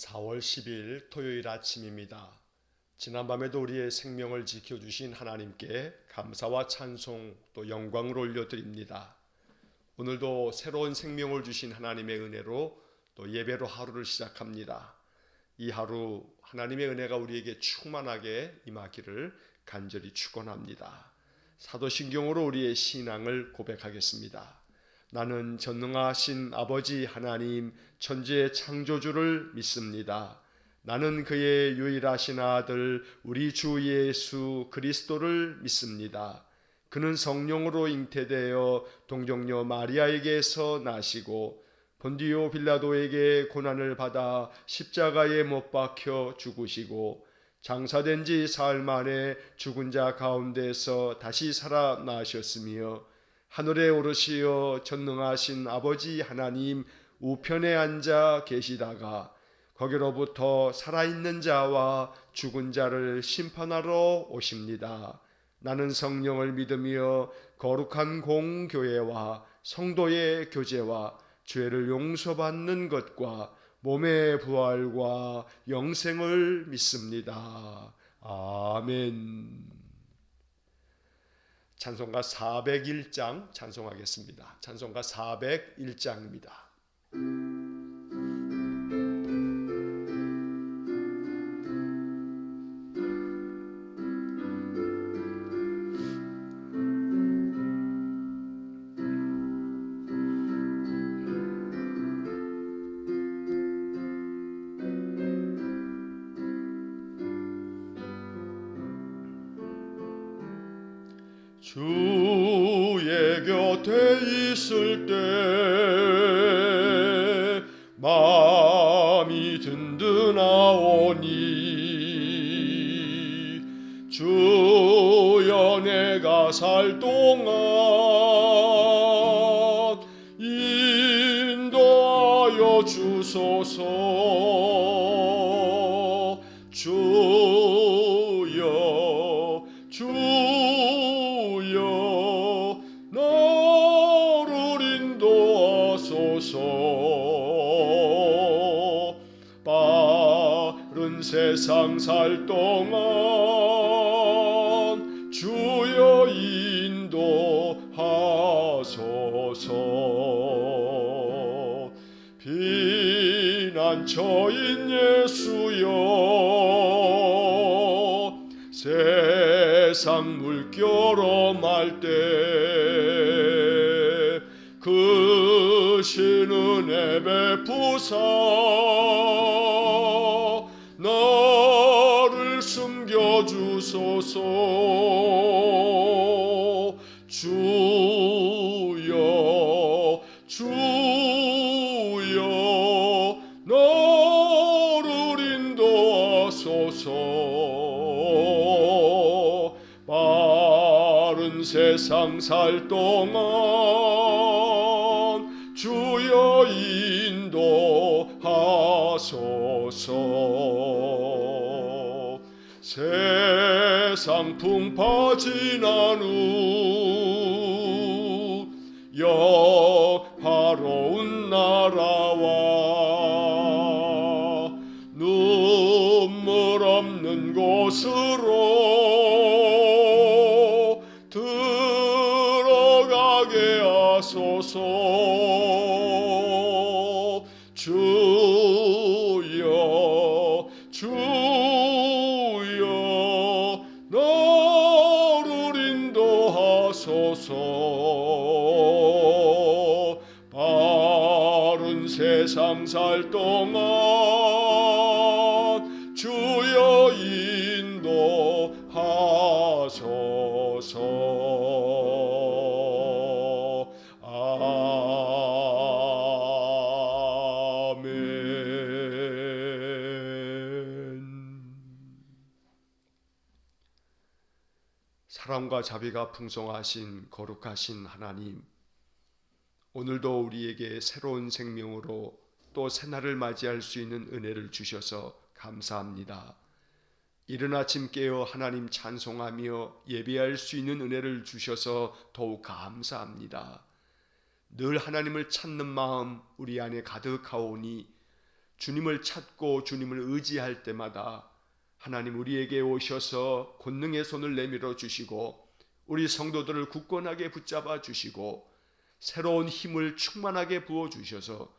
4월 10일 토요일 아침입니다. 지난밤에도 우리의 생명을 지켜주신 하나님께 감사와 찬송 또 영광을 올려드립니다. 오늘도 새로운 생명을 주신 하나님의 은혜로 또 예배로 하루를 시작합니다. 이 하루 하나님의 은혜가 우리에게 충만하게 임하기를 간절히 축원합니다. 사도신경으로 우리의 신앙을 고백하겠습니다. 나는 전능하신 아버지 하나님 천지의 창조주를 믿습니다. 나는 그의 유일하신 아들 우리 주 예수 그리스도를 믿습니다. 그는 성령으로 잉태되어 동정녀 마리아에게서 나시고 본디오 빌라도에게 고난을 받아 십자가에 못 박혀 죽으시고 장사된 지 사흘 만에 죽은 자 가운데서 다시 살아나셨으며 하늘에 오르시어 전능하신 아버지 하나님 우편에 앉아 계시다가 거기로부터 살아있는 자와 죽은 자를 심판하러 오십니다. 나는 성령을 믿으며 거룩한 공교회와 성도의 교제와 죄를 용서받는 것과 몸의 부활과 영생을 믿습니다. 아멘. 찬송가 401장 찬송하겠습니다. 찬송가 401장입니다. 주의 곁에 있을 때 마음이 든든하오니 주여 내가 살 동안 인도하여 주소서. 주여 나를 인도하소서. 빠른 세상 살 동안 주여 인도하소서. 피난처인 예수여 세상 물결 엄할 때 그 신은혜 베푸사 나를 숨겨주소서. 주여 나를 인도하소서. 빠른 세상 살 동안 주여 인도하소서. 세상 풍파 지난 후 영화로운 나라와 눈물 없는 곳으로 들어가게 하소서. 주여 나를 인도하소서. 바른 세상 살 동안 주여 인도하소서. 사랑과 자비가 풍성하신 거룩하신 하나님, 오늘도 우리에게 새로운 생명으로 또 새날을 맞이할 수 있는 은혜를 주셔서 감사합니다. 이른 아침 깨어 하나님 찬송하며 예배할 수 있는 은혜를 주셔서 더욱 감사합니다. 늘 하나님을 찾는 마음 우리 안에 가득하오니 주님을 찾고 주님을 의지할 때마다 하나님 우리에게 오셔서 권능의 손을 내밀어 주시고 우리 성도들을 굳건하게 붙잡아 주시고 새로운 힘을 충만하게 부어 주셔서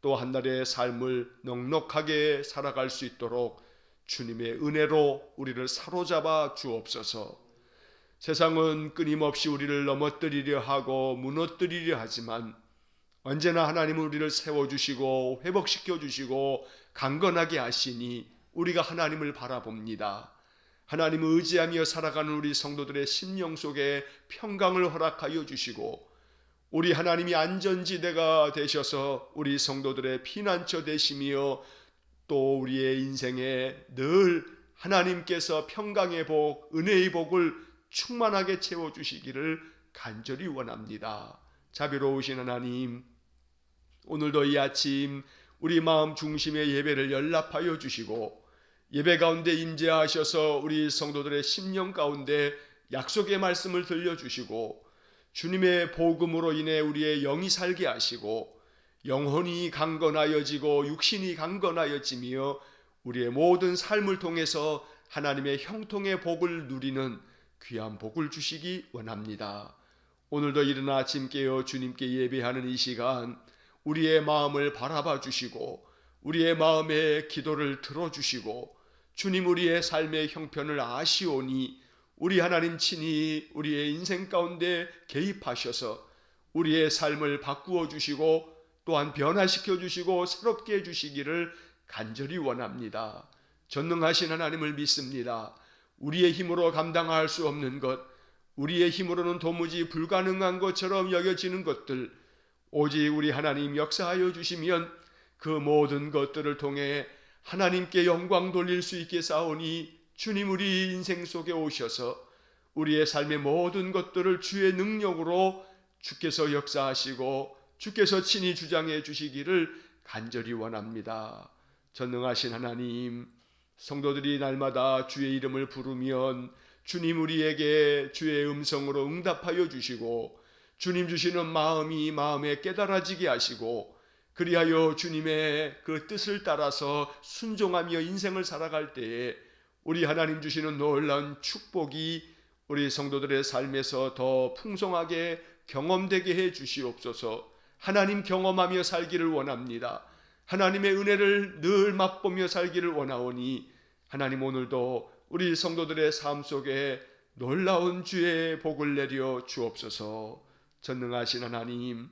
또 한 날의 삶을 넉넉하게 살아갈 수 있도록 주님의 은혜로 우리를 사로잡아 주옵소서. 세상은 끊임없이 우리를 넘어뜨리려 하고 무너뜨리려 하지만 언제나 하나님은 우리를 세워주시고 회복시켜주시고 강건하게 하시니 우리가 하나님을 바라봅니다. 하나님을 의지하며 살아가는 우리 성도들의 심령 속에 평강을 허락하여 주시고 우리 하나님이 안전지대가 되셔서 우리 성도들의 피난처 되시며 또 우리의 인생에 늘 하나님께서 평강의 복, 은혜의 복을 충만하게 채워주시기를 간절히 원합니다. 자비로우신 하나님, 오늘도 이 아침 우리 마음 중심의 예배를 연락하여 주시고 예배 가운데 임재하셔서 우리 성도들의 심령 가운데 약속의 말씀을 들려주시고 주님의 복음으로 인해 우리의 영이 살게 하시고 영혼이 강건하여지고 육신이 강건하여지며 우리의 모든 삶을 통해서 하나님의 형통의 복을 누리는 귀한 복을 주시기 원합니다. 오늘도 이른 아침 깨어 주님께 예배하는 이 시간 우리의 마음을 바라봐 주시고 우리의 마음의 기도를 들어주시고 주님 우리의 삶의 형편을 아시오니 우리 하나님 친히 우리의 인생 가운데 개입하셔서 우리의 삶을 바꾸어 주시고 또한 변화시켜 주시고 새롭게 해주시기를 간절히 원합니다. 전능하신 하나님을 믿습니다. 우리의 힘으로 감당할 수 없는 것, 우리의 힘으로는 도무지 불가능한 것처럼 여겨지는 것들 오직 우리 하나님 역사하여 주시면 그 모든 것들을 통해 하나님께 영광 돌릴 수 있게 사오니 주님 우리 인생 속에 오셔서 우리의 삶의 모든 것들을 주의 능력으로 주께서 역사하시고 주께서 친히 주장해 주시기를 간절히 원합니다. 전능하신 하나님, 성도들이 날마다 주의 이름을 부르면 주님 우리에게 주의 음성으로 응답하여 주시고 주님 주시는 마음이 마음에 깨달아지게 하시고 그리하여 주님의 그 뜻을 따라서 순종하며 인생을 살아갈 때에 우리 하나님 주시는 놀라운 축복이 우리 성도들의 삶에서 더 풍성하게 경험되게 해 주시옵소서. 하나님 경험하며 살기를 원합니다. 하나님의 은혜를 늘 맛보며 살기를 원하오니 하나님 오늘도 우리 성도들의 삶 속에 놀라운 주의 복을 내려 주옵소서. 전능하신 하나님,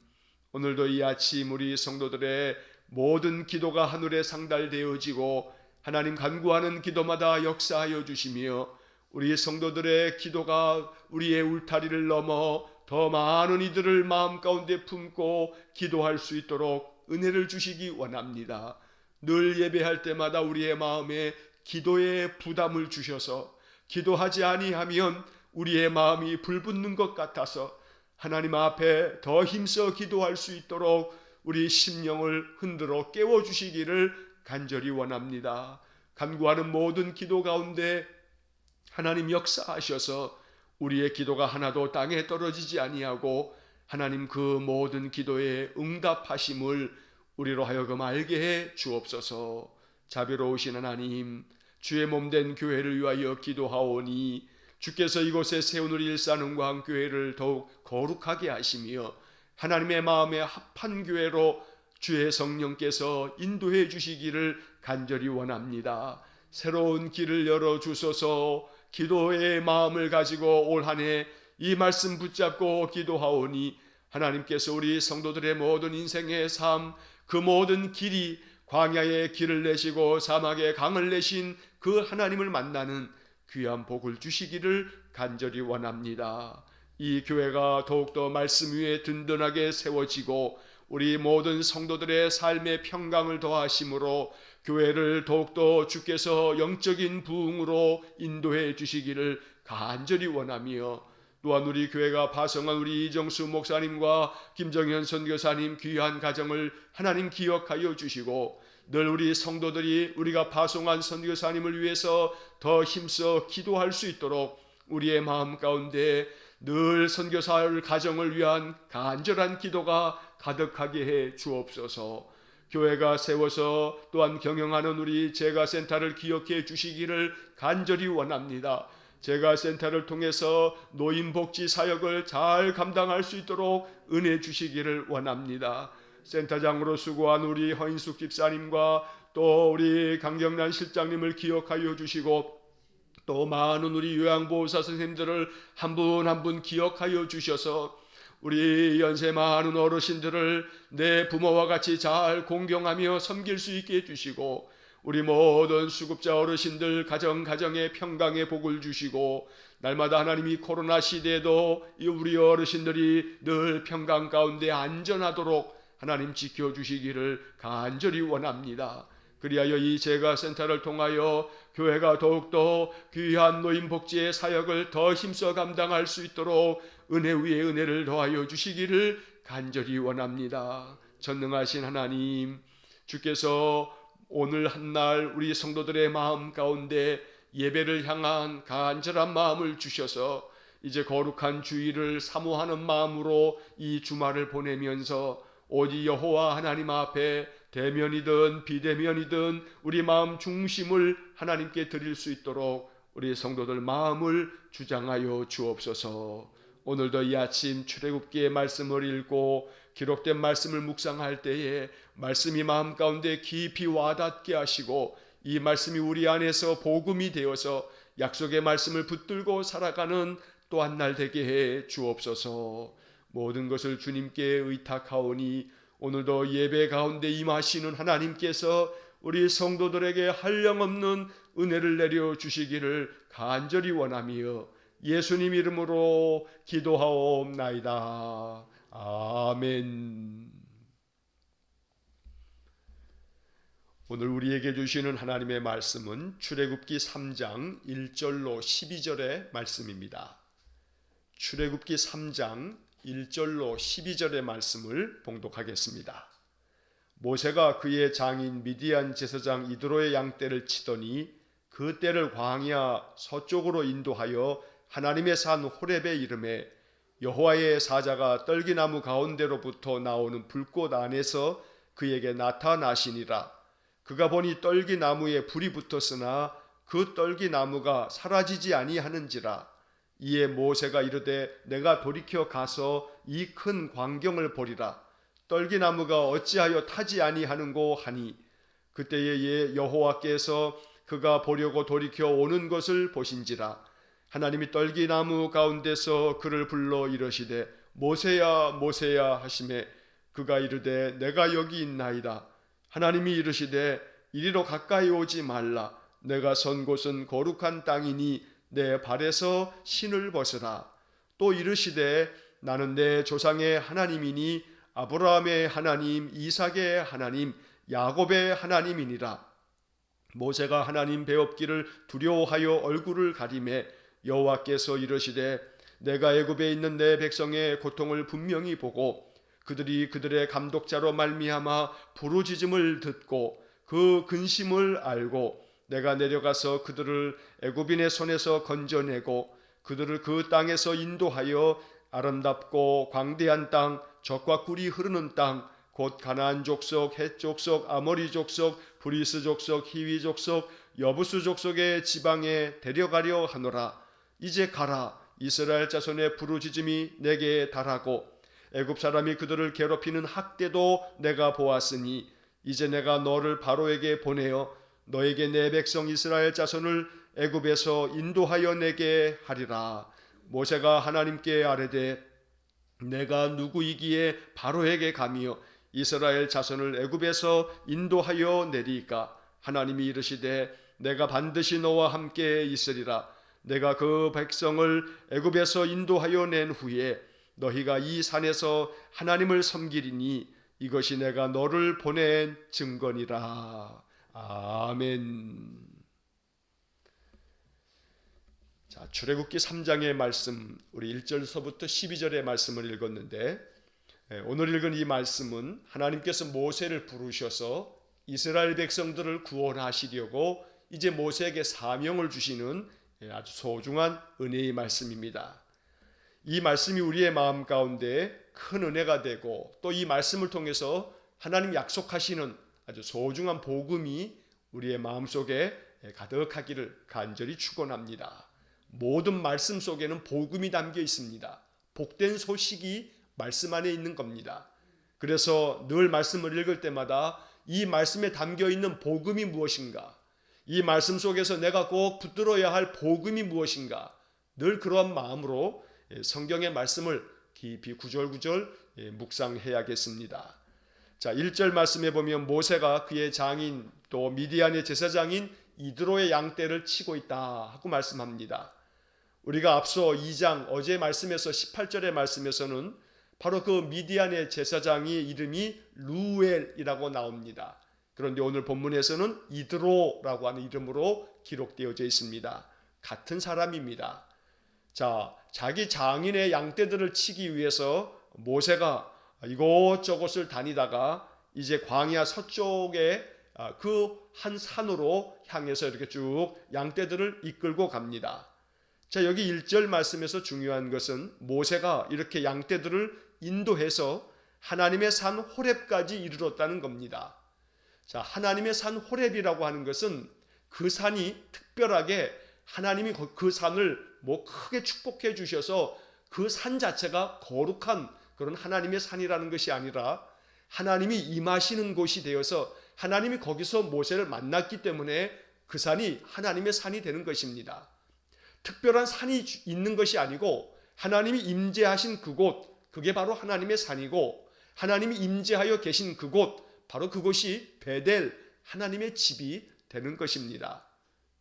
오늘도 이 아침 우리 성도들의 모든 기도가 하늘에 상달되어지고 하나님 간구하는 기도마다 역사하여 주시며 우리 성도들의 기도가 우리의 울타리를 넘어 더 많은 이들을 마음 가운데 품고 기도할 수 있도록 은혜를 주시기 원합니다. 늘 예배할 때마다 우리의 마음에 기도의 부담을 주셔서 기도하지 아니하면 우리의 마음이 불붙는 것 같아서 하나님 앞에 더 힘써 기도할 수 있도록 우리 심령을 흔들어 깨워주시기를 간절히 원합니다. 간구하는 모든 기도 가운데 하나님 역사하셔서 우리의 기도가 하나도 땅에 떨어지지 아니하고 하나님 그 모든 기도에 응답하심을 우리로 하여금 알게 해 주옵소서. 자비로우신 하나님, 주의 몸된 교회를 위하여 기도하오니 주께서 이곳에 세운 우리 일산흥광교회를 더욱 거룩하게 하시며 하나님의 마음에 합한 교회로 주의 성령께서 인도해 주시기를 간절히 원합니다. 새로운 길을 열어주소서. 기도의 마음을 가지고 올 한 해 이 말씀 붙잡고 기도하오니 하나님께서 우리 성도들의 모든 인생의 삶, 그 모든 길이 광야의 길을 내시고 사막의 강을 내신 그 하나님을 만나는 귀한 복을 주시기를 간절히 원합니다. 이 교회가 더욱더 말씀 위에 든든하게 세워지고 우리 모든 성도들의 삶의 평강을 더하심으로 교회를 더욱더 주께서 영적인 부흥으로 인도해 주시기를 간절히 원하며 또한 우리 교회가 파송한 우리 이정수 목사님과 김정현 선교사님 귀한 가정을 하나님 기억하여 주시고 늘 우리 성도들이 우리가 파송한 선교사님을 위해서 더 힘써 기도할 수 있도록 우리의 마음 가운데 늘 선교사 가정을 위한 간절한 기도가 가득하게 해 주옵소서. 교회가 세워서 또한 경영하는 우리 제가센터를 기억해 주시기를 간절히 원합니다. 제가센터를 통해서 노인복지 사역을 잘 감당할 수 있도록 은혜 주시기를 원합니다. 센터장으로 수고한 우리 허인숙 집사님과 또 우리 강경란 실장님을 기억하여 주시고 또 많은 우리 요양보호사 선생님들을 한 분 한 분 기억하여 주셔서 우리 연세 많은 어르신들을 내 부모와 같이 잘 공경하며 섬길 수 있게 해주시고 우리 모든 수급자 어르신들 가정에 평강의 복을 주시고 날마다 하나님이 코로나 시대에도 우리 어르신들이 늘 평강 가운데 안전하도록 하나님 지켜주시기를 간절히 원합니다. 그리하여 이 제가센터를 통하여 교회가 더욱더 귀한 노인복지의 사역을 더 힘써 감당할 수 있도록 은혜 위에 은혜를 더하여 주시기를 간절히 원합니다. 전능하신 하나님, 주께서 오늘 한날 우리 성도들의 마음 가운데 예배를 향한 간절한 마음을 주셔서 이제 거룩한 주일을 사모하는 마음으로 이 주말을 보내면서 오직 여호와 하나님 앞에 대면이든 비대면이든 우리 마음 중심을 하나님께 드릴 수 있도록 우리 성도들 마음을 주장하여 주옵소서. 오늘도 이 아침 출애굽기의 말씀을 읽고 기록된 말씀을 묵상할 때에 말씀이 마음 가운데 깊이 와닿게 하시고 이 말씀이 우리 안에서 복음이 되어서 약속의 말씀을 붙들고 살아가는 또 한 날 되게 해 주옵소서. 모든 것을 주님께 의탁하오니 오늘도 예배 가운데 임하시는 하나님께서 우리 성도들에게 한량없는 은혜를 내려 주시기를 간절히 원하며 예수님 이름으로 기도하옵나이다. 아멘. 오늘 우리에게 주시는 하나님의 말씀은 출애굽기 3장 1절로 12절의 말씀입니다. 출애굽기 3장 1절로 12절의 말씀을 봉독하겠습니다. 모세가 그의 장인 미디안 제사장 이드로의 양떼를 치더니 그 떼를 광야 서쪽으로 인도하여 하나님의 산 호렙에 이르매 여호와의 사자가 떨기나무 가운데로부터 나오는 불꽃 안에서 그에게 나타나시니라. 그가 보니 떨기나무에 불이 붙었으나 그 떨기나무가 사라지지 아니하는지라. 이에 모세가 이르되 내가 돌이켜 가서 이 큰 광경을 보리라. 떨기나무가 어찌하여 타지 아니하는고 하니 그때에 여호와께서 그가 보려고 돌이켜 오는 것을 보신지라. 하나님이 떨기나무 가운데서 그를 불러 이르시되 모세야 모세야 하시매 그가 이르되 내가 여기 있나이다. 하나님이 이르시되 이리로 가까이 오지 말라. 내가 선 곳은 거룩한 땅이니 내 발에서 신을 벗으라. 또 이르시되 나는 내 조상의 하나님이니 아브라함의 하나님, 이삭의 하나님, 야곱의 하나님이니라. 모세가 하나님 배웁기를 두려워하여 얼굴을 가리매 여호와께서 이르시되 내가 애굽에 있는 내 백성의 고통을 분명히 보고 그들이 그들의 감독자로 말미암아 부르짖음을 듣고 그 근심을 알고 내가 내려가서 그들을 애굽인의 손에서 건져내고 그들을 그 땅에서 인도하여 아름답고 광대한 땅, 젖과 꿀이 흐르는 땅, 곧 가나안 족속, 헷 족속, 아모리 족속, 브리스 족속, 히위 족속, 여부수 족속의 지방에 데려가려 하노라. 이제 가라. 이스라엘 자손의 부르짖음이 내게 달하고 애굽 사람이 그들을 괴롭히는 학대도 내가 보았으니 이제 내가 너를 바로에게 보내어 너에게 내 백성 이스라엘 자손을 애굽에서 인도하여 내게 하리라. 모세가 하나님께 아뢰되 내가 누구이기에 바로에게 가며 이스라엘 자손을 애굽에서 인도하여 내리까? 하나님이 이르시되 내가 반드시 너와 함께 있으리라. 내가 그 백성을 애굽에서 인도하여 낸 후에 너희가 이 산에서 하나님을 섬기리니 이것이 내가 너를 보낸 증거니라. 아멘. 자, 출애굽기 3장의 말씀, 우리 1절서부터 12절의 말씀을 읽었는데 오늘 읽은 이 말씀은 하나님께서 모세를 부르셔서 이스라엘 백성들을 구원하시려고 이제 모세에게 사명을 주시는 아주 소중한 은혜의 말씀입니다. 이 말씀이 우리의 마음 가운데 큰 은혜가 되고 또 이 말씀을 통해서 하나님 약속하시는 아주 소중한 복음이 우리의 마음속에 가득하기를 간절히 축원합니다. 모든 말씀 속에는 복음이 담겨 있습니다. 복된 소식이 말씀 안에 있는 겁니다. 그래서 늘 말씀을 읽을 때마다 이 말씀에 담겨 있는 복음이 무엇인가, 이 말씀 속에서 내가 꼭 붙들어야 할 복음이 무엇인가, 늘 그런 마음으로 성경의 말씀을 깊이 구절구절 묵상해야겠습니다. 자, 1절 말씀에 보면 모세가 그의 장인 또 미디안의 제사장인 이드로의 양떼를 치고 있다 하고 말씀합니다. 우리가 앞서 2장 어제 말씀에서 18절의 말씀에서는 바로 그 미디안의 제사장의 이름이 루엘이라고 나옵니다. 그런데 오늘 본문에서는 이드로라고 하는 이름으로 기록되어져 있습니다. 같은 사람입니다. 자, 자기 장인의 양떼들을 치기 위해서 모세가 이곳저곳을 다니다가 이제 광야 서쪽에 그 한 산으로 향해서 이렇게 쭉 양떼들을 이끌고 갑니다. 자, 여기 1절 말씀에서 중요한 것은 모세가 이렇게 양떼들을 인도해서 하나님의 산 호렙까지 이르렀다는 겁니다. 자, 하나님의 산 호렙이라고 하는 것은 그 산이 특별하게 하나님이 그 산을 크게 축복해 주셔서 그 산 자체가 거룩한 그런 하나님의 산이라는 것이 아니라 하나님이 임하시는 곳이 되어서 하나님이 거기서 모세를 만났기 때문에 그 산이 하나님의 산이 되는 것입니다. 특별한 산이 있는 것이 아니고 하나님이 임재하신 그곳, 그게 바로 하나님의 산이고 하나님이 임재하여 계신 그곳, 바로 그곳이 베델, 하나님의 집이 되는 것입니다.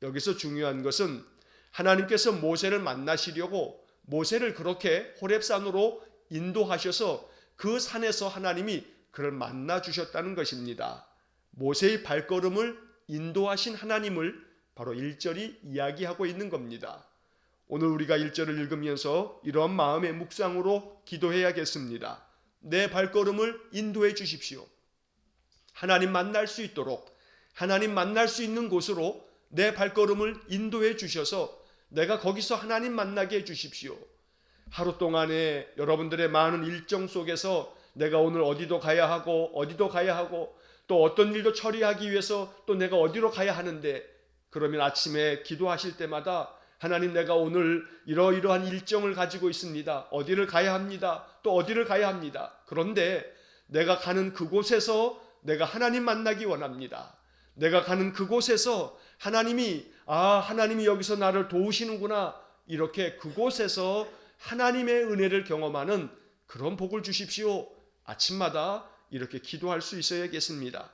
여기서 중요한 것은 하나님께서 모세를 만나시려고 모세를 그렇게 호렙산으로 인도하셔서 그 산에서 하나님이 그를 만나 주셨다는 것입니다. 모세의 발걸음을 인도하신 하나님을 바로 1절이 이야기하고 있는 겁니다. 오늘 우리가 1절을 읽으면서 이러한 마음의 묵상으로 기도해야겠습니다. 내 발걸음을 인도해 주십시오. 하나님 만날 수 있도록, 하나님 만날 수 있는 곳으로 내 발걸음을 인도해 주셔서 내가 거기서 하나님 만나게 해 주십시오. 하루 동안에 여러분들의 많은 일정 속에서 내가 오늘 어디도 가야 하고 또 어떤 일도 처리하기 위해서 또 내가 어디로 가야 하는데, 그러면 아침에 기도하실 때마다 하나님, 내가 오늘 이러이러한 일정을 가지고 있습니다. 어디를 가야 합니다. 또 어디를 가야 합니다. 그런데 내가 가는 그곳에서 내가 하나님 만나기 원합니다. 내가 가는 그곳에서 하나님이 여기서 나를 도우시는구나, 이렇게 그곳에서 하나님의 은혜를 경험하는 그런 복을 주십시오. 아침마다 이렇게 기도할 수 있어야겠습니다.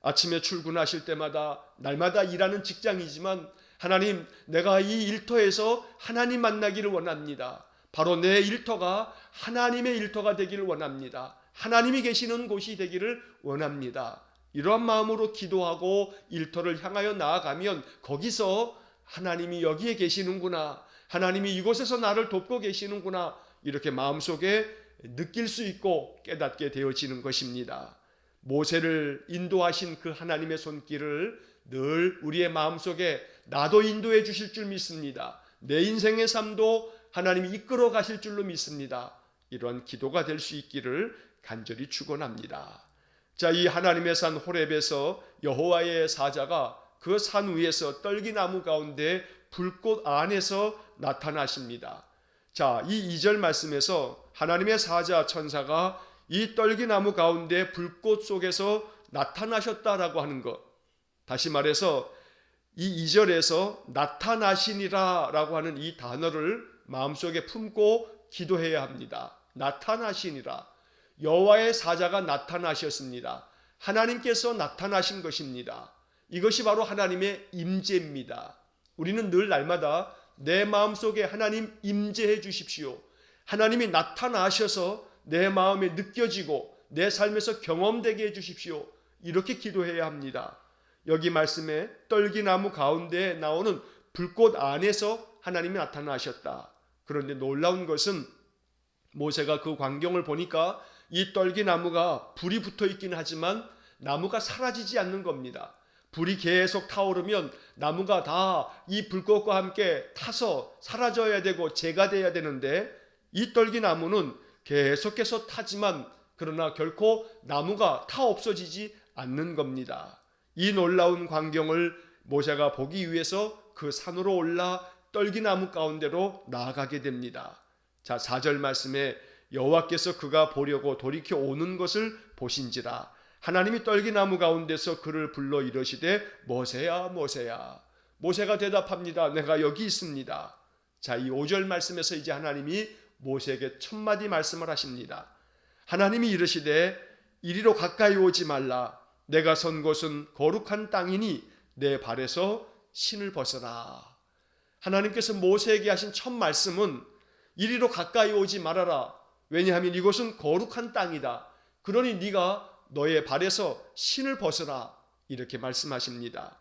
아침에 출근하실 때마다 날마다 일하는 직장이지만 하나님, 내가 이 일터에서 하나님 만나기를 원합니다. 바로 내 일터가 하나님의 일터가 되기를 원합니다. 하나님이 계시는 곳이 되기를 원합니다. 이러한 마음으로 기도하고 일터를 향하여 나아가면 거기서 하나님이 여기에 계시는구나, 하나님이 이곳에서 나를 돕고 계시는구나, 이렇게 마음속에 느낄 수 있고 깨닫게 되어지는 것입니다. 모세를 인도하신 그 하나님의 손길을 늘 우리의 마음속에 나도 인도해 주실 줄 믿습니다. 내 인생의 삶도 하나님이 이끌어 가실 줄로 믿습니다. 이러한 기도가 될 수 있기를 간절히 축원합니다. 자, 이 하나님의 산 호렙에서 여호와의 사자가 그 산 위에서 떨기나무 가운데 불꽃 안에서 나타나십니다. 자, 이 2절 말씀에서 하나님의 사자 천사가 이 떨기나무 가운데 불꽃 속에서 나타나셨다라고 하는 것, 다시 말해서 이 2절에서 나타나시니라 라고 하는 이 단어를 마음속에 품고 기도해야 합니다. 나타나시니라, 여호와의 사자가 나타나셨습니다. 하나님께서 나타나신 것입니다. 이것이 바로 하나님의 임재입니다. 우리는 늘 날마다 내 마음속에 하나님 임재해 주십시오, 하나님이 나타나셔서 내 마음에 느껴지고 내 삶에서 경험되게 해 주십시오, 이렇게 기도해야 합니다. 여기 말씀에 떨기나무 가운데 나오는 불꽃 안에서 하나님이 나타나셨다. 그런데 놀라운 것은 모세가 그 광경을 보니까 이 떨기나무가 불이 붙어 있긴 하지만 나무가 사라지지 않는 겁니다. 불이 계속 타오르면 나무가 다 이 불꽃과 함께 타서 사라져야 되고 재가 돼야 되는데 이 떨기나무는 계속해서 타지만 그러나 결코 나무가 다 없어지지 않는 겁니다. 이 놀라운 광경을 모세가 보기 위해서 그 산으로 올라 떨기나무 가운데로 나아가게 됩니다. 자, 4절 말씀에 여호와께서 그가 보려고 돌이켜 오는 것을 보신지라 하나님이 떨기나무 가운데서 그를 불러 이르시되 모세야 모세야. 모세가 대답합니다. 내가 여기 있습니다. 자, 이 5절 말씀에서 이제 하나님이 모세에게 첫 마디 말씀을 하십니다. 하나님이 이르시되 이리로 가까이 오지 말라. 내가 선 곳은 거룩한 땅이니 내 발에서 신을 벗어라. 하나님께서 모세에게 하신 첫 말씀은 이리로 가까이 오지 말아라. 왜냐하면 이곳은 거룩한 땅이다. 그러니 네가 너의 발에서 신을 벗어라. 이렇게 말씀하십니다.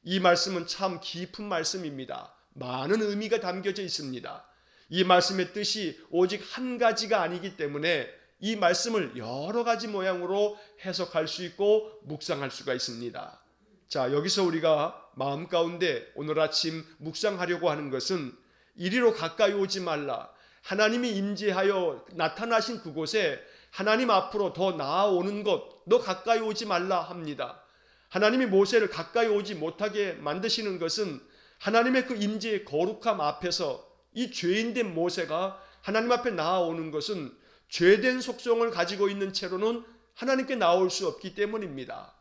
이 말씀은 참 깊은 말씀입니다. 많은 의미가 담겨져 있습니다. 이 말씀의 뜻이 오직 한 가지가 아니기 때문에 이 말씀을 여러 가지 모양으로 해석할 수 있고 묵상할 수가 있습니다. 자, 여기서 우리가 마음 가운데 오늘 아침 묵상하려고 하는 것은 이리로 가까이 오지 말라. 하나님이 임재하여 나타나신 그곳에 하나님 앞으로 더 나아오는 것, 너 가까이 오지 말라 합니다. 하나님이 모세를 가까이 오지 못하게 만드시는 것은 하나님의 그 임재의 거룩함 앞에서 이 죄인된 모세가 하나님 앞에 나아오는 것은 죄된 속성을 가지고 있는 채로는 하나님께 나올 수 없기 때문입니다.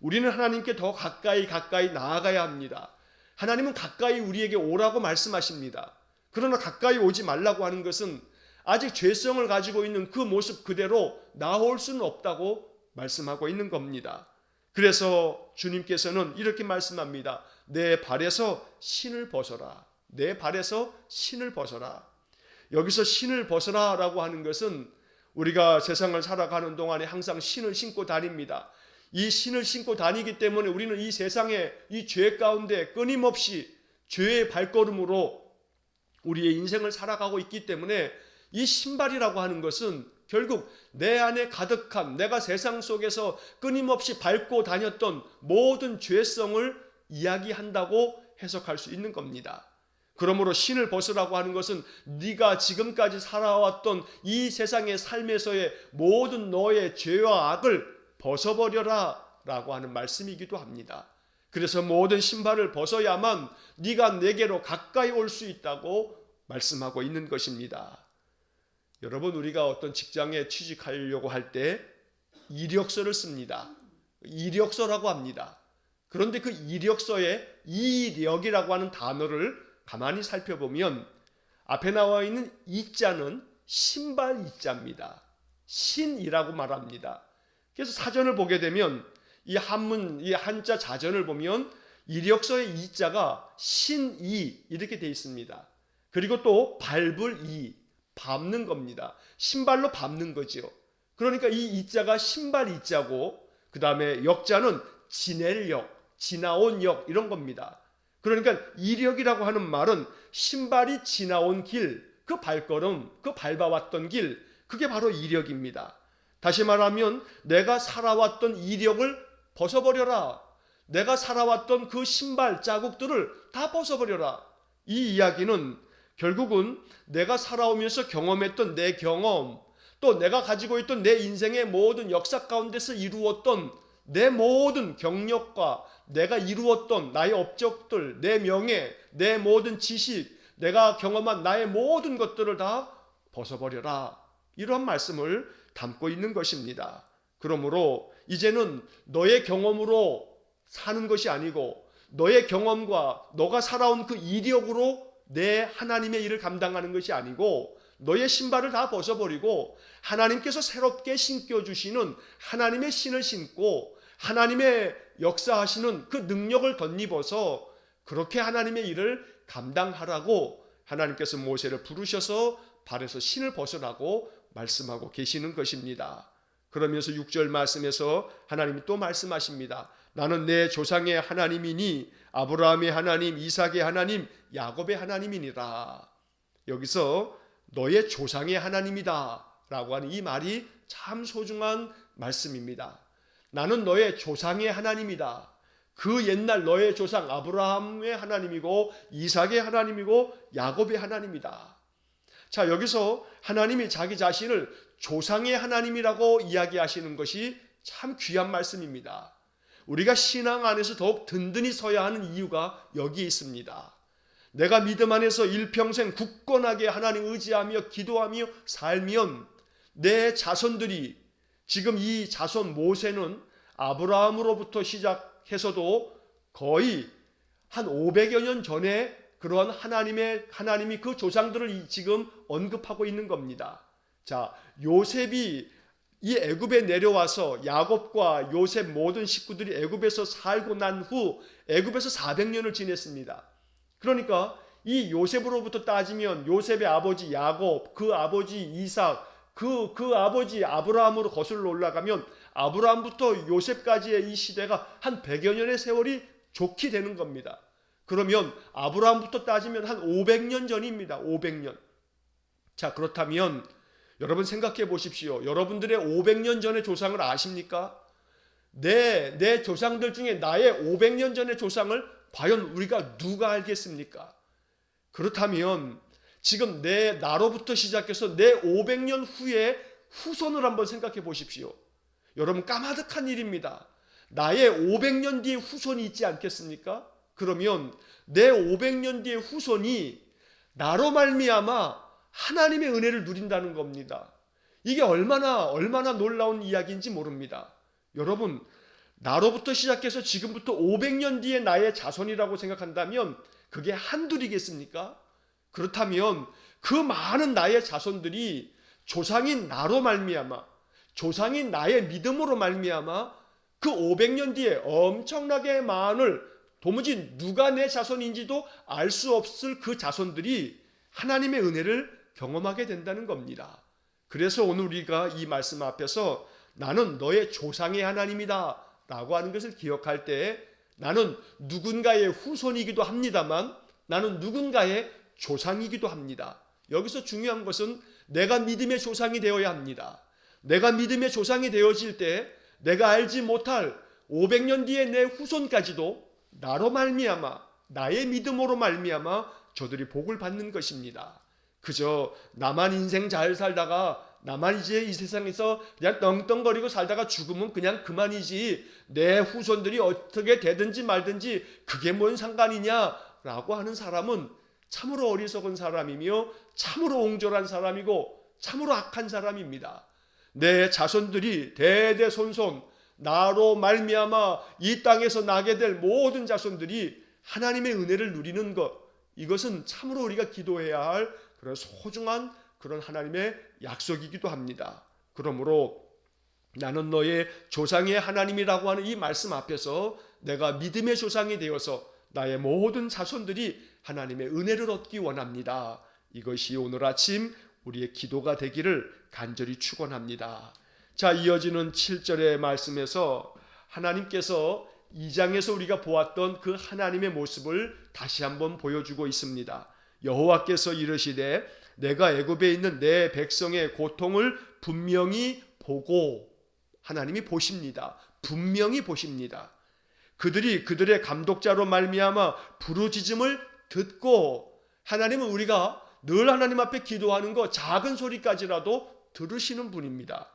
우리는 하나님께 더 가까이 나아가야 합니다. 하나님은 가까이 우리에게 오라고 말씀하십니다. 그러나 가까이 오지 말라고 하는 것은 아직 죄성을 가지고 있는 그 모습 그대로 나올 수는 없다고 말씀하고 있는 겁니다. 그래서 주님께서는 이렇게 말씀합니다. 내 발에서 신을 벗어라. 내 발에서 신을 벗어라. 여기서 신을 벗어라라고 하는 것은 우리가 세상을 살아가는 동안에 항상 신을 신고 다닙니다. 이 신을 신고 다니기 때문에 우리는 이 세상에 이 죄 가운데 끊임없이 죄의 발걸음으로 우리의 인생을 살아가고 있기 때문에 이 신발이라고 하는 것은 결국 내 안에 가득한 내가 세상 속에서 끊임없이 밟고 다녔던 모든 죄성을 이야기한다고 해석할 수 있는 겁니다. 그러므로 신을 벗으라고 하는 것은 네가 지금까지 살아왔던 이 세상의 삶에서의 모든 너의 죄와 악을 벗어버려라 라고 하는 말씀이기도 합니다. 그래서 모든 신발을 벗어야만 네가 내게로 가까이 올 수 있다고 말씀하고 있는 것입니다. 여러분, 우리가 어떤 직장에 취직하려고 할 때 이력서를 씁니다. 이력서라고 합니다. 그런데 그 이력서에 이력이라고 하는 단어를 가만히 살펴보면 앞에 나와 있는 이자는 신발 이자입니다. 신이라고 말합니다. 그래서 사전을 보게 되면 이 한문, 이 한자 자전을 보면 이력서의 이자가 신이 이렇게 되어 있습니다. 그리고 또 밟을 이, 밟는 겁니다. 신발로 밟는 거죠. 그러니까 이 이자가 신발 이자고 그 다음에 역자는 지낼 역, 지나온 역 이런 겁니다. 그러니까 이력이라고 하는 말은 신발이 지나온 길, 그 발걸음, 그 밟아왔던 길, 그게 바로 이력입니다. 다시 말하면 내가 살아왔던 이력을 벗어버려라. 내가 살아왔던 그 신발 자국들을 다 벗어버려라. 이 이야기는 결국은 내가 살아오면서 경험했던 내 경험, 또 내가 가지고 있던 내 인생의 모든 역사 가운데서 이루었던 내 모든 경력과 내가 이루었던 나의 업적들, 내 명예, 내 모든 지식, 내가 경험한 나의 모든 것들을 다 벗어버려라. 이런 말씀을 담고 있는 것입니다. 그러므로 이제는 너의 경험으로 사는 것이 아니고 너의 경험과 너가 살아온 그 이력으로 내 하나님의 일을 감당하는 것이 아니고 너의 신발을 다 벗어버리고 하나님께서 새롭게 신겨주시는 하나님의 신을 신고 하나님의 역사하시는 그 능력을 덧입어서 그렇게 하나님의 일을 감당하라고 하나님께서 모세를 부르셔서 발에서 신을 벗으라고 말씀하고 계시는 것입니다. 그러면서 6절 말씀에서 하나님이 또 말씀하십니다. 나는 내 조상의 하나님이니 아브라함의 하나님, 이삭의 하나님, 야곱의 하나님이니라. 여기서 너의 조상의 하나님이다 라고 하는 이 말이 참 소중한 말씀입니다. 나는 너의 조상의 하나님이다. 그 옛날 너의 조상 아브라함의 하나님이고 이삭의 하나님이고 야곱의 하나님이다. 자, 여기서 하나님이 자기 자신을 조상의 하나님이라고 이야기하시는 것이 참 귀한 말씀입니다. 우리가 신앙 안에서 더욱 든든히 서야 하는 이유가 여기에 있습니다. 내가 믿음 안에서 일평생 굳건하게 하나님 의지하며 기도하며 살면 내 자손들이, 지금 이 자손 모세는 아브라함으로부터 시작해서도 거의 한 500여 년 전에 그런 하나님이 그 조상들을 지금 언급하고 있는 겁니다. 자, 요셉이 이 애굽에 내려와서 야곱과 요셉 모든 식구들이 애굽에서 살고 난 후 애굽에서 400년을 지냈습니다. 그러니까 이 요셉으로부터 따지면 요셉의 아버지 야곱, 그 아버지 이삭, 그 아버지 아브라함으로 거슬러 올라가면 아브라함부터 요셉까지의 이 시대가 한 100여 년의 세월이 좋게 되는 겁니다. 그러면 아브라함부터 따지면 한 500년 전입니다. 500년. 자, 그렇다면 여러분 생각해 보십시오. 여러분들의 500년 전의 조상을 아십니까? 내 조상들 중에 나의 500년 전의 조상을 과연 우리가 누가 알겠습니까? 그렇다면 지금 나로부터 시작해서 내 500년 후에 후손을 한번 생각해 보십시오. 여러분 까마득한 일입니다. 나의 500년 뒤에 후손이 있지 않겠습니까? 그러면 내 500년 뒤의 후손이 나로 말미암아 하나님의 은혜를 누린다는 겁니다. 이게 얼마나 놀라운 이야기인지 모릅니다. 여러분, 나로부터 시작해서 지금부터 500년 뒤에 나의 자손이라고 생각한다면 그게 한둘이겠습니까? 그렇다면 그 많은 나의 자손들이 조상인 나로 말미암아, 조상인 나의 믿음으로 말미암아 그 500년 뒤에 엄청나게 많은, 도무지 누가 내 자손인지도 알 수 없을 그 자손들이 하나님의 은혜를 경험하게 된다는 겁니다. 그래서 오늘 우리가 이 말씀 앞에서 나는 너의 조상의 하나님이다 라고 하는 것을 기억할 때 나는 누군가의 후손이기도 합니다만 나는 누군가의 조상이기도 합니다. 여기서 중요한 것은 내가 믿음의 조상이 되어야 합니다. 내가 믿음의 조상이 되어질 때 내가 알지 못할 500년 뒤에 내 후손까지도 나로 말미암아, 나의 믿음으로 말미암아 저들이 복을 받는 것입니다. 그저 나만 인생 잘 살다가 나만 이제 이 세상에서 그냥 떵떵거리고 살다가 죽으면 그냥 그만이지 내 후손들이 어떻게 되든지 말든지 그게 뭔 상관이냐라고 하는 사람은 참으로 어리석은 사람이며 참으로 옹졸한 사람이고 참으로 악한 사람입니다. 내 자손들이 대대손손 나로 말미암아 이 땅에서 나게 될 모든 자손들이 하나님의 은혜를 누리는 것, 이것은 참으로 우리가 기도해야 할 그런 소중한 그런 하나님의 약속이기도 합니다. 그러므로 나는 너의 조상의 하나님이라고 하는 이 말씀 앞에서 내가 믿음의 조상이 되어서 나의 모든 자손들이 하나님의 은혜를 얻기 원합니다. 이것이 오늘 아침 우리의 기도가 되기를 간절히 축원합니다. 자, 이어지는 7절의 말씀에서 하나님께서 2장에서 우리가 보았던 그 하나님의 모습을 다시 한번 보여주고 있습니다. 여호와께서 이르시되 내가 애굽에 있는 내 백성의 고통을 분명히 보고, 하나님이 보십니다. 분명히 보십니다. 그들의 감독자로 말미암아 부르짖음을 듣고, 하나님은 우리가 늘 하나님 앞에 기도하는 거 작은 소리까지라도 들으시는 분입니다.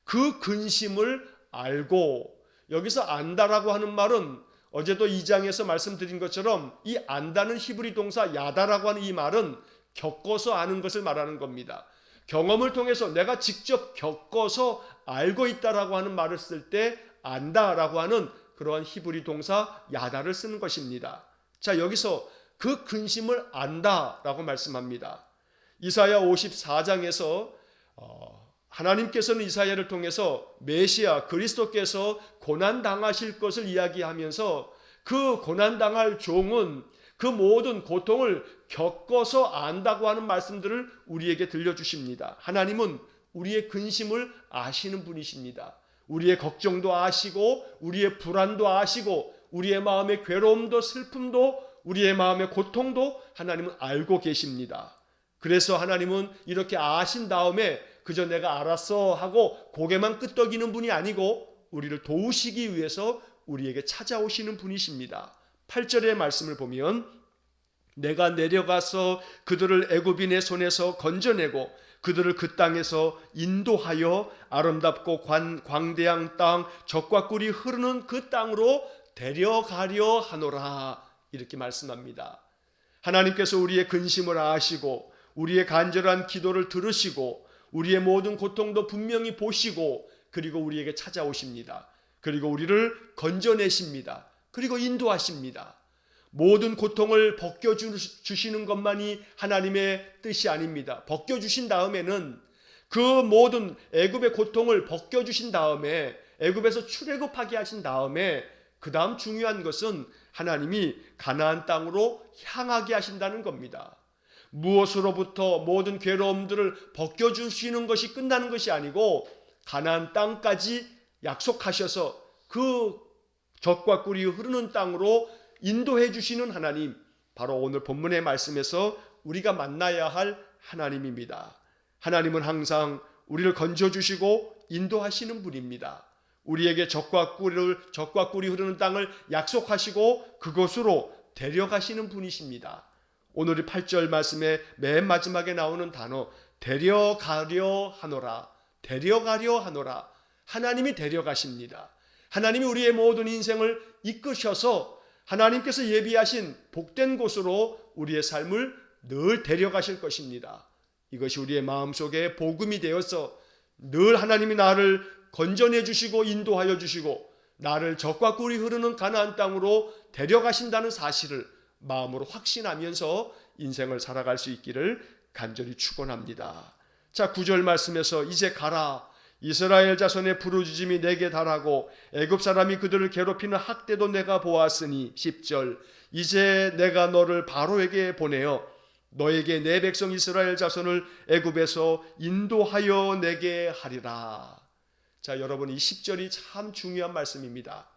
그 근심을 알고, 여기서 안다라고 하는 말은 어제도 2장에서 말씀드린 것처럼 이 안다는 히브리 동사 야다라고 하는 이 말은 겪어서 아는 것을 말하는 겁니다. 경험을 통해서 내가 직접 겪어서 알고 있다라고 하는 말을 쓸 때 안다라고 하는 그러한 히브리 동사 야다를 쓰는 것입니다. 자, 여기서 그 근심을 안다라고 말씀합니다. 이사야 54장에서 하나님께서는 이사야를 통해서 메시아 그리스도께서 고난당하실 것을 이야기하면서 그 고난당할 종은 그 모든 고통을 겪어서 안다고 하는 말씀들을 우리에게 들려주십니다. 하나님은 우리의 근심을 아시는 분이십니다. 우리의 걱정도 아시고 우리의 불안도 아시고 우리의 마음의 괴로움도 슬픔도 우리의 마음의 고통도 하나님은 알고 계십니다. 그래서 하나님은 이렇게 아신 다음에 그저 내가 알았어 하고 고개만 끄덕이는 분이 아니고 우리를 도우시기 위해서 우리에게 찾아오시는 분이십니다. 8절의 말씀을 보면 내가 내려가서 그들을 애굽인의 손에서 건져내고 그들을 그 땅에서 인도하여 아름답고 광대한 땅, 젖과 꿀이 흐르는 그 땅으로 데려가려 하노라. 이렇게 말씀합니다. 하나님께서 우리의 근심을 아시고 우리의 간절한 기도를 들으시고 우리의 모든 고통도 분명히 보시고 그리고 우리에게 찾아오십니다. 그리고 우리를 건져내십니다. 그리고 인도하십니다. 모든 고통을 벗겨주시는 것만이 하나님의 뜻이 아닙니다. 벗겨주신 다음에는 그 모든 애굽의 고통을 벗겨주신 다음에 애굽에서 출애굽하게 하신 다음에 그 다음 중요한 것은 하나님이 가나안 땅으로 향하게 하신다는 겁니다. 무엇으로부터 모든 괴로움들을 벗겨주시는 것이 끝나는 것이 아니고 가나안 땅까지 약속하셔서 그 젖과 꿀이 흐르는 땅으로 인도해 주시는 하나님, 바로 오늘 본문의 말씀에서 우리가 만나야 할 하나님입니다. 하나님은 항상 우리를 건져주시고 인도하시는 분입니다. 우리에게 젖과 꿀이 흐르는 땅을 약속하시고 그곳으로 데려가시는 분이십니다. 오늘 8절 말씀의 맨 마지막에 나오는 단어 데려가려 하노라. 데려가려 하노라. 하나님이 데려가십니다. 하나님이 우리의 모든 인생을 이끄셔서 하나님께서 예비하신 복된 곳으로 우리의 삶을 늘 데려가실 것입니다. 이것이 우리의 마음속에 복음이 되어서 늘 하나님이 나를 건져내 주시고 인도하여 주시고 나를 젖과 꿀이 흐르는 가나안 땅으로 데려가신다는 사실을 마음으로 확신하면서 인생을 살아갈 수 있기를 간절히 축원합니다. 자, 9절 말씀에서 이제 가라. 이스라엘 자손의 부르짖음이 내게 달하고 애굽 사람이 그들을 괴롭히는 학대도 내가 보았으니 10절 이제 내가 너를 바로에게 보내어 너에게 내 백성 이스라엘 자손을 애굽에서 인도하여 내게 하리라. 자, 여러분 이 10절이 참 중요한 말씀입니다.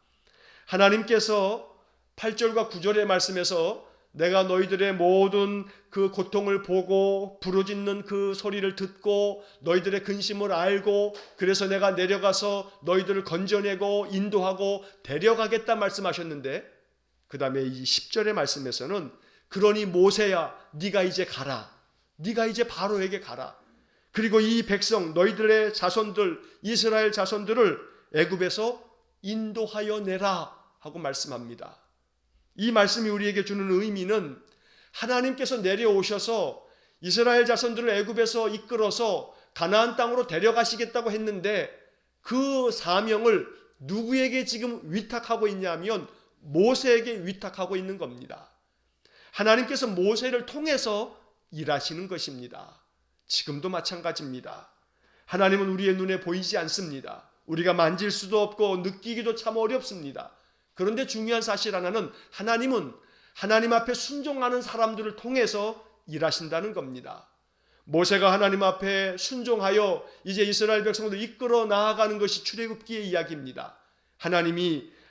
하나님께서 8절과 9절의 말씀에서 내가 너희들의 모든 그 고통을 보고 부르짖는 그 소리를 듣고 너희들의 근심을 알고 그래서 내가 내려가서 너희들을 건져내고 인도하고 데려가겠다 말씀하셨는데 그 다음에 이 10절의 말씀에서는 그러니 모세야 네가 이제 가라. 네가 이제 바로에게 가라. 그리고 이 백성 너희들의 자손들 이스라엘 자손들을 애굽에서 인도하여 내라 하고 말씀합니다. 이 말씀이 우리에게 주는 의미는 하나님께서 내려오셔서 이스라엘 자손들을 애굽에서 이끌어서 가나안 땅으로 데려가시겠다고 했는데 그 사명을 누구에게 지금 위탁하고 있냐면 모세에게 위탁하고 있는 겁니다. 하나님께서 모세를 통해서 일하시는 것입니다. 지금도 마찬가지입니다. 하나님은 우리의 눈에 보이지 않습니다. 우리가 만질 수도 없고 느끼기도 참 어렵습니다. 그런데 중요한 사실 하나는 하나님은 하나님 앞에 순종하는 사람들을 통해서 일하신다는 겁니다. 모세가 하나님 앞에 순종하여 이제 이스라엘 백성들을 이끌어 나아가는 것이 출애굽기의 이야기입니다.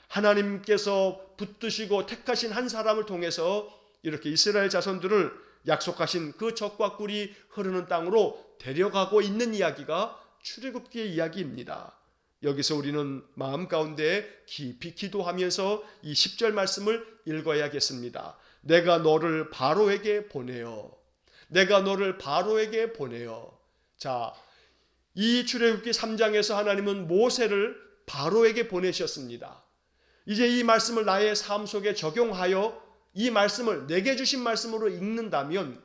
하나님께서 붙드시고 택하신 한 사람을 통해서 이렇게 이스라엘 자손들을 약속하신 그 젖과 꿀이 흐르는 땅으로 데려가고 있는 이야기가 출애굽기의 이야기입니다. 여기서 우리는 마음 가운데 깊이 기도하면서 이 10절 말씀을 읽어야겠습니다. 내가 너를 바로에게 보내어. 내가 너를 바로에게 보내어. 자, 이 출애굽기 3장에서 하나님은 모세를 바로에게 보내셨습니다. 이제 이 말씀을 나의 삶 속에 적용하여 이 말씀을 내게 주신 말씀으로 읽는다면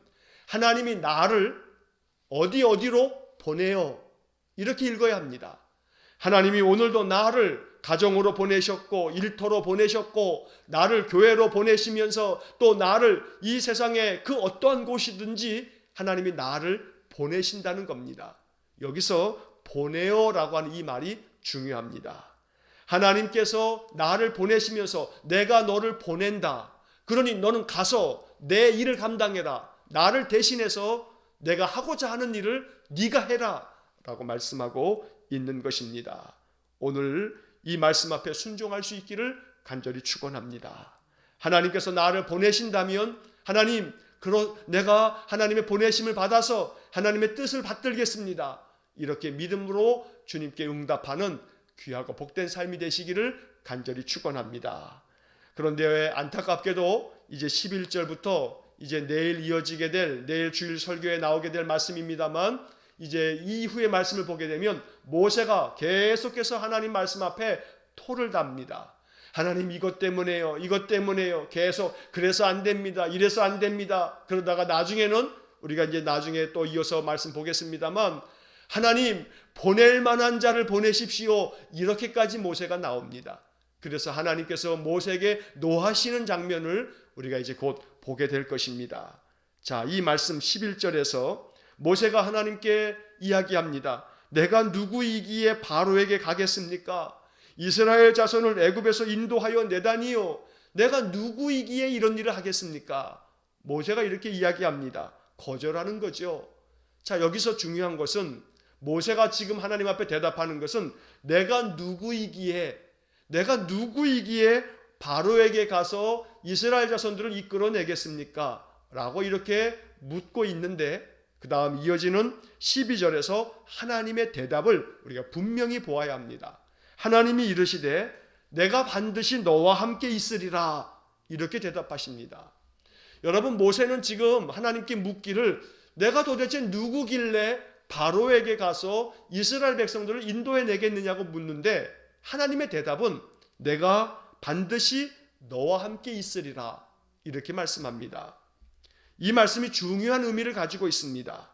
하나님이 나를 어디로 보내어 이렇게 읽어야 합니다. 하나님이 오늘도 나를 가정으로 보내셨고 일터로 보내셨고 나를 교회로 보내시면서 또 나를 이 세상의 그 어떠한 곳이든지 하나님이 나를 보내신다는 겁니다. 여기서 보내어라고 하는 이 말이 중요합니다. 하나님께서 나를 보내시면서 내가 너를 보낸다. 그러니 너는 가서 내 일을 감당해라. 나를 대신해서 내가 하고자 하는 일을 네가 해라 라고 말씀하고 있는 것입니다. 오늘 이 말씀 앞에 순종할 수 있기를 간절히 축원합니다. 하나님께서 나를 보내신다면 하나님, 내가 하나님의 보내심을 받아서 하나님의 뜻을 받들겠습니다. 이렇게 믿음으로 주님께 응답하는 귀하고 복된 삶이 되시기를 간절히 축원합니다. 그런데 안타깝게도 이제 11절부터 이제 내일 이어지게 될 내일 주일 설교에 나오게 될 말씀입니다만 이제 이후의 말씀을 보게 되면 모세가 계속해서 하나님 말씀 앞에 토를 답니다. 하나님 이것 때문에요. 이것 때문에요. 계속 그래서 안 됩니다. 이래서 안 됩니다. 그러다가 나중에는 우리가 이제 나중에 또 이어서 말씀 보겠습니다만 하나님 보낼 만한 자를 보내십시오. 이렇게까지 모세가 나옵니다. 그래서 하나님께서 모세에게 노하시는 장면을 우리가 이제 곧 보게 될 것입니다. 자, 이 말씀 11절에서 모세가 하나님께 이야기합니다. 내가 누구이기에 바로에게 가겠습니까? 이스라엘 자손을 애굽에서 인도하여 내다니요. 내가 누구이기에 이런 일을 하겠습니까? 모세가 이렇게 이야기합니다. 거절하는 거죠. 자, 여기서 중요한 것은 모세가 지금 하나님 앞에 대답하는 것은 내가 누구이기에 바로에게 가서 이스라엘 자손들을 이끌어내겠습니까? 라고 이렇게 묻고 있는데 그 다음 이어지는 12절에서 하나님의 대답을 우리가 분명히 보아야 합니다. 하나님이 이르시되 내가 반드시 너와 함께 있으리라 이렇게 대답하십니다. 여러분 모세는 지금 하나님께 묻기를 내가 도대체 누구길래 바로에게 가서 이스라엘 백성들을 인도해 내겠느냐고 묻는데 하나님의 대답은 내가 반드시 너와 함께 있으리라 이렇게 말씀합니다. 이 말씀이 중요한 의미를 가지고 있습니다.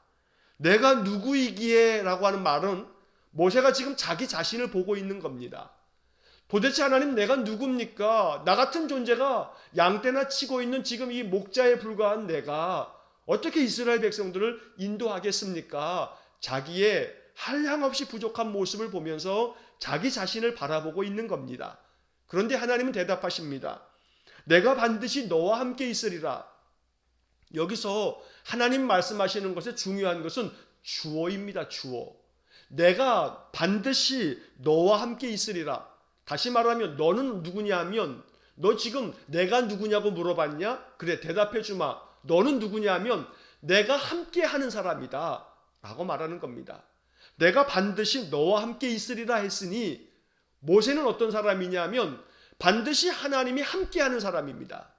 내가 누구이기에 라고 하는 말은 모세가 지금 자기 자신을 보고 있는 겁니다. 도대체 하나님 내가 누굽니까? 나 같은 존재가 양떼나 치고 있는 지금 이 목자에 불과한 내가 어떻게 이스라엘 백성들을 인도하겠습니까? 자기의 한량없이 부족한 모습을 보면서 자기 자신을 바라보고 있는 겁니다. 그런데 하나님은 대답하십니다. 내가 반드시 너와 함께 있으리라. 여기서 하나님 말씀하시는 것에 중요한 것은 주어입니다. 주어. 내가 반드시 너와 함께 있으리라. 다시 말하면 너는 누구냐 하면 너 지금 내가 누구냐고 물어봤냐? 그래 대답해 주마. 너는 누구냐 하면 내가 함께 하는 사람이다 라고 말하는 겁니다. 내가 반드시 너와 함께 있으리라 했으니 모세는 어떤 사람이냐 하면 반드시 하나님이 함께 하는 사람입니다.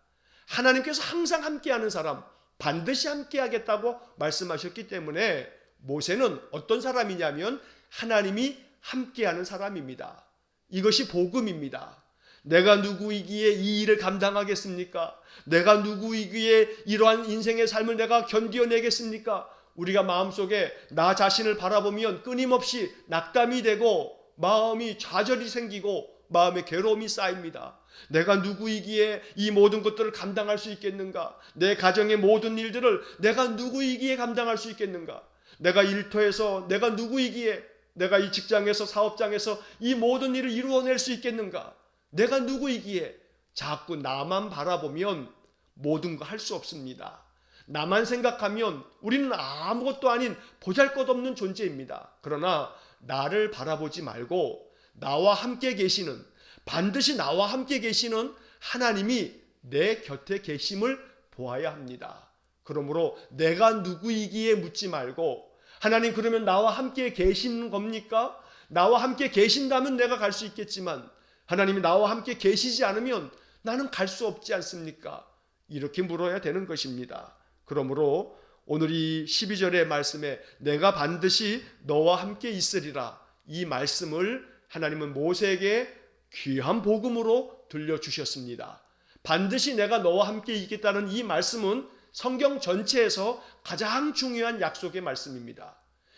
하나님께서 항상 함께 하는 사람, 반드시 함께 하겠다고 말씀하셨기 때문에 모세는 어떤 사람이냐면 하나님이 함께하는 사람입니다. 이것이 복음입니다. 내가 누구이기에 이 일을 감당하겠습니까? 내가 누구이기에 이러한 인생의 삶을 내가 견디어내겠습니까? 우리가 마음속에 나 자신을 바라보면 끊임없이 낙담이 되고 마음이 좌절이 생기고 마음의 괴로움이 쌓입니다. 내가 누구이기에 이 모든 것들을 감당할 수 있겠는가? 내 가정의 모든 일들을 내가 누구이기에 감당할 수 있겠는가? 내가 일터에서 내가 누구이기에 내가 이 직장에서 사업장에서 이 모든 일을 이루어낼 수 있겠는가? 내가 누구이기에 자꾸 나만 바라보면 모든 거 할 수 없습니다. 나만 생각하면 우리는 아무것도 아닌 보잘것없는 존재입니다. 그러나 나를 바라보지 말고 나와 함께 계시는 반드시 나와 함께 계시는 하나님이 내 곁에 계심을 보아야 합니다. 그러므로 내가 누구이기에 묻지 말고 하나님 그러면 나와 함께 계시는 겁니까? 나와 함께 계신다면 내가 갈 수 있겠지만 하나님이 나와 함께 계시지 않으면 나는 갈 수 없지 않습니까? 이렇게 물어야 되는 것입니다. 그러므로 오늘 이 12절의 말씀에 내가 반드시 너와 함께 있으리라 이 말씀을 하나님은 모세에게 귀한 복음으로 들려주셨습니다. 반드시 내가 너와 함께 있겠다는 이 말씀은 성경 전체에서 가장 중요한 약속의 말씀입니다.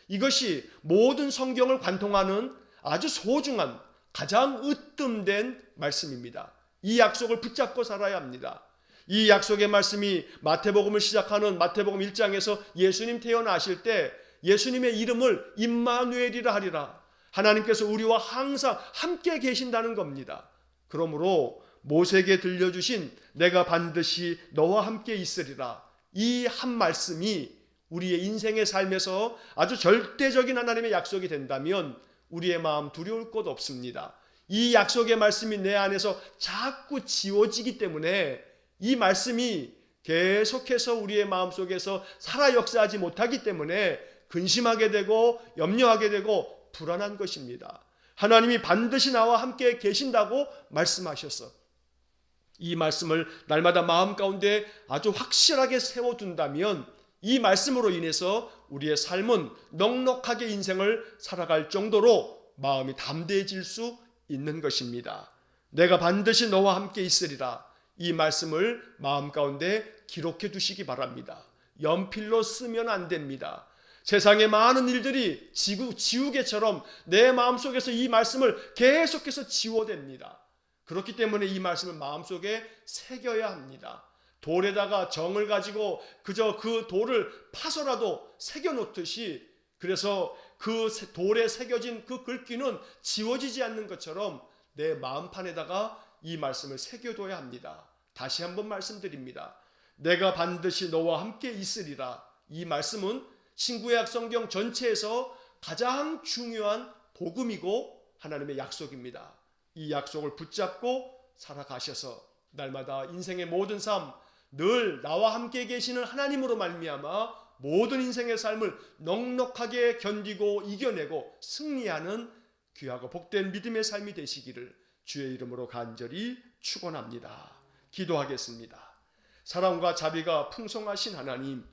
이것이 모든 성경을 관통하는 아주 소중한 가장 으뜸된 말씀입니다. 이 약속을 붙잡고 살아야 합니다. 이 약속의 말씀이 마태복음을 시작하는 마태복음 1장에서 예수님 태어나실 때 예수님의 이름을 임마누엘이라 하리라. 하나님께서 우리와 항상 함께 계신다는 겁니다. 그러므로 모세에게 들려주신 내가 반드시 너와 함께 있으리라. 이 한 말씀이 우리의 인생의 삶에서 아주 절대적인 하나님의 약속이 된다면 우리의 마음 두려울 것 없습니다. 이 약속의 말씀이 내 안에서 자꾸 지워지기 때문에 이 말씀이 계속해서 우리의 마음속에서 살아 역사하지 못하기 때문에 근심하게 되고 염려하게 되고 불안한 것입니다. 하나님이 반드시 나와 함께 계신다고 말씀하셨어. 이 말씀을 날마다 마음 가운데 아주 확실하게 세워둔다면 이 말씀으로 인해서 우리의 삶은 넉넉하게 인생을 살아갈 정도로 마음이 담대해질 수 있는 것입니다. 내가 반드시 너와 함께 있으리라. 이 말씀을 마음 가운데 기록해 두시기 바랍니다. 연필로 쓰면 안 됩니다. 세상의 많은 일들이 지우개처럼 내 마음속에서 이 말씀을 계속해서 지워댑니다. 그렇기 때문에 이 말씀을 마음속에 새겨야 합니다. 돌에다가 정을 가지고 그저 그 돌을 파서라도 새겨놓듯이, 그래서 그 돌에 새겨진 그 글귀는 지워지지 않는 것처럼 내 마음판에다가 이 말씀을 새겨둬야 합니다. 다시 한번 말씀드립니다. 내가 반드시 너와 함께 있으리라. 이 말씀은 신구약 성경 전체에서 가장 중요한 복음이고 하나님의 약속입니다. 이 약속을 붙잡고 살아가셔서 날마다 인생의 모든 삶, 늘 나와 함께 계시는 하나님으로 말미암아 모든 인생의 삶을 넉넉하게 견디고 이겨내고 승리하는 귀하고 복된 믿음의 삶이 되시기를 주의 이름으로 간절히 축원합니다. 기도하겠습니다. 사랑과 자비가 풍성하신 하나님,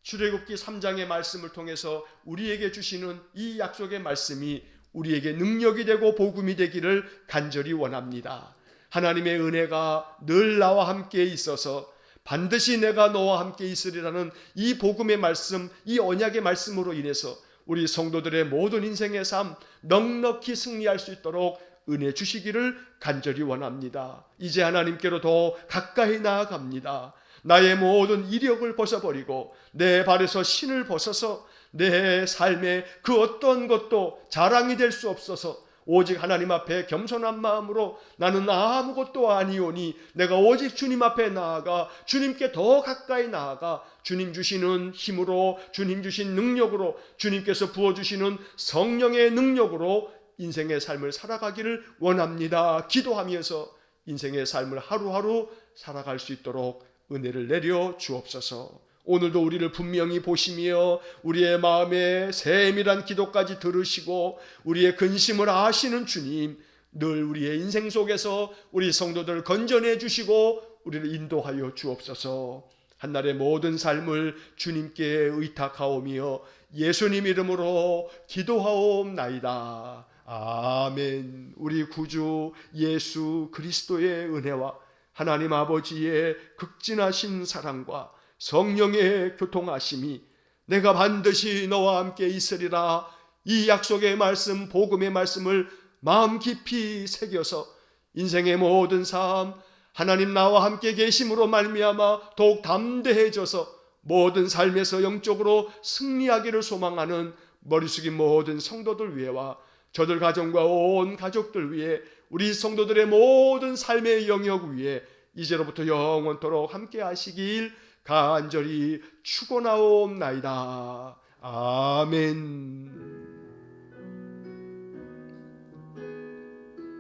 출애굽기 3장의 말씀을 통해서 우리에게 주시는 이 약속의 말씀이 우리에게 능력이 되고 복음이 되기를 간절히 원합니다. 하나님의 은혜가 늘 나와 함께 있어서 반드시 내가 너와 함께 있으리라는 이 복음의 말씀, 이 언약의 말씀으로 인해서 우리 성도들의 모든 인생의 삶 넉넉히 승리할 수 있도록 은혜 주시기를 간절히 원합니다. 이제 하나님께로 더 가까이 나아갑니다. 나의 모든 이력을 벗어버리고 내 발에서 신을 벗어서 내 삶에 그 어떤 것도 자랑이 될 수 없어서 오직 하나님 앞에 겸손한 마음으로 나는 아무것도 아니오니 내가 오직 주님 앞에 나아가 주님께 더 가까이 나아가 주님 주시는 힘으로, 주님 주신 능력으로, 주님께서 부어주시는 성령의 능력으로 인생의 삶을 살아가기를 원합니다. 기도하면서 인생의 삶을 하루하루 살아갈 수 있도록 은혜를 내려 주옵소서. 오늘도 우리를 분명히 보시며 우리의 마음의 세밀한 기도까지 들으시고 우리의 근심을 아시는 주님, 늘 우리의 인생 속에서 우리 성도들을 건져내 주시고 우리를 인도하여 주옵소서. 한날의 모든 삶을 주님께 의탁하오며 예수님 이름으로 기도하옵나이다. 아멘. 우리 구주 예수 그리스도의 은혜와 하나님 아버지의 극진하신 사랑과 성령의 교통하심이 내가 반드시 너와 함께 있으리라, 이 약속의 말씀, 복음의 말씀을 마음 깊이 새겨서 인생의 모든 삶 하나님 나와 함께 계심으로 말미암아 더욱 담대해져서 모든 삶에서 영적으로 승리하기를 소망하는 머리 숙인 모든 성도들 위해와 저들 가정과 온 가족들 위해 우리 성도들의 모든 삶의 영역 위에 이제로부터 영원토록 함께 하시길 간절히 축원하옵나이다. 아멘.